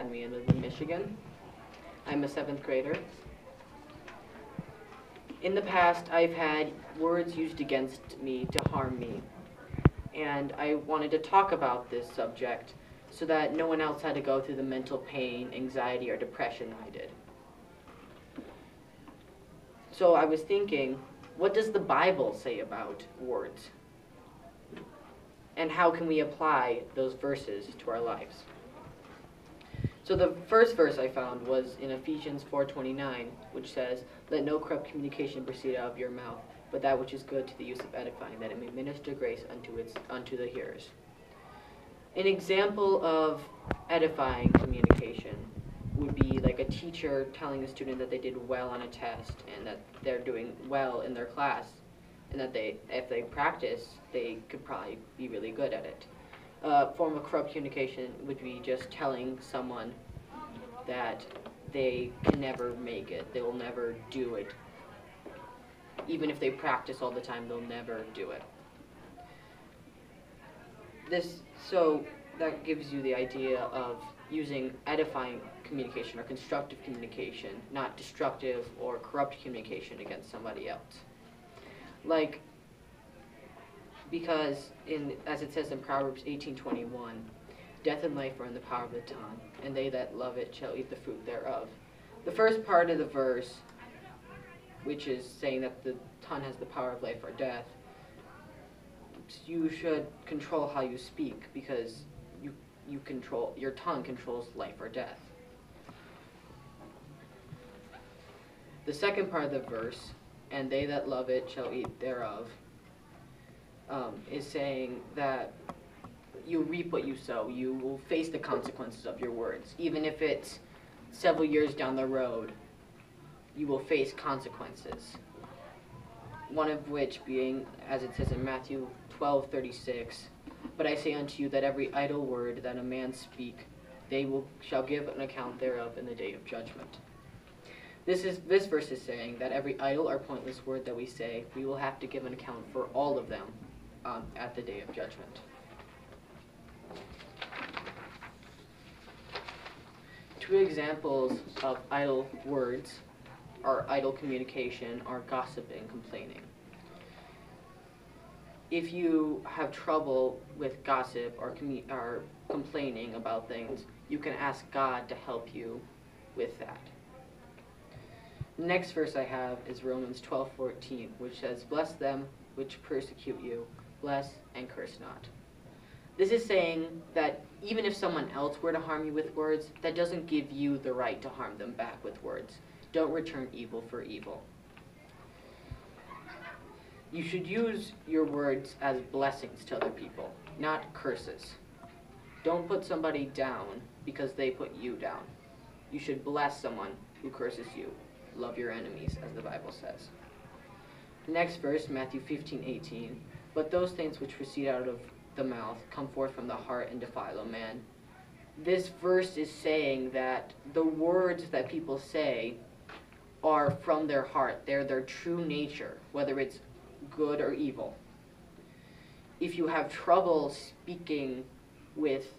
Academy and live in Michigan. I'm a 7th grader. In the past, I've had words used against me to harm me, and I wanted to talk about this subject so that no one else had to go through the mental pain, anxiety, or depression I did. So I was thinking, what does the Bible say about words? And how can we apply those verses to our lives? So the first verse I found was in Ephesians 4:29, which says, "Let no corrupt communication proceed out of your mouth, but that which is good to the use of edifying, that it may minister grace unto the hearers." An example of edifying communication would be like a teacher telling a student that they did well on a test and that they're doing well in their class, and that if they practice, they could probably be really good at it. A form of corrupt communication would be just telling someone that they can never make it, they will never do it. Even if they practice all the time, they'll never do it. So that gives you the idea of using edifying communication or constructive communication, not destructive or corrupt communication against somebody else. Because as it says in Proverbs 18:21, death and life are in the power of the tongue, and they that love it shall eat the fruit thereof. The first part of the verse, which is saying that the tongue has the power of life or death, you should control how you speak, because your tongue controls life or death. The second part of the verse, and they that love it shall eat thereof, is saying that you reap what you sow. You will face the consequences of your words. Even if it's several years down the road, you will face consequences. One of which being, as it says in Matthew 12:36, "But I say unto you that every idle word that a man speak, shall give an account thereof in the day of judgment." This verse is saying that every idle or pointless word that we say, we will have to give an account for all of them at the day of judgment. Two examples of idle words or idle communication are gossip and complaining. If you have trouble with gossip or complaining about things, you can ask God to help you with that. The next verse I have is Romans 12:14, which says, "Bless them which persecute you, bless and curse not." This is saying that even if someone else were to harm you with words, that doesn't give you the right to harm them back with words. Don't return evil for evil. You should use your words as blessings to other people, not curses. Don't put somebody down because they put you down. You should bless someone who curses you. Love your enemies, as the Bible says. The next verse, Matthew 15:18, "But those things which proceed out of the mouth come forth from the heart and defile a man." This verse is saying that the words that people say are from their heart. They're their true nature, whether it's good or evil. If you have trouble speaking with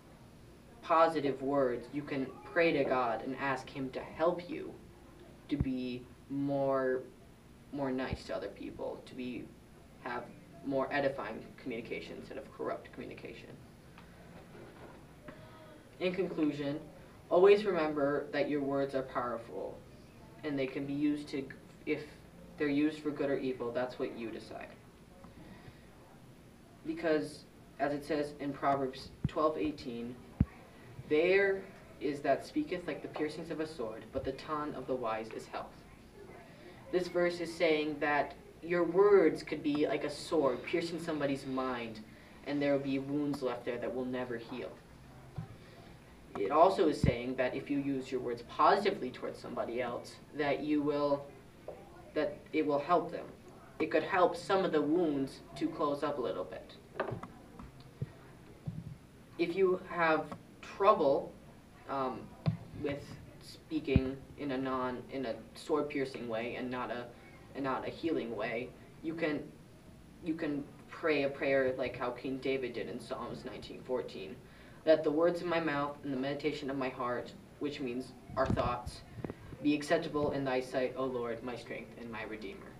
positive words, you can pray to God and ask Him to help you to be more nice to other people, to have more edifying communication instead of corrupt communication. In conclusion, always remember that your words are powerful, and they can be used if they're used for good or evil, that's what you decide. Because, as it says in Proverbs 12:18, "There is that speaketh like the piercings of a sword, but the tongue of the wise is health." This verse is saying that your words could be like a sword piercing somebody's mind, and there will be wounds left there that will never heal. It also is saying that if you use your words positively towards somebody else, that it will help them. It could help some of the wounds to close up a little bit. If you have trouble with speaking in a sword-piercing way and not a healing way, you can pray a prayer like how King David did in Psalms 19:14, "That the words of my mouth and the meditation of my heart which means our thoughts, be acceptable in thy sight, O Lord, my strength and my redeemer.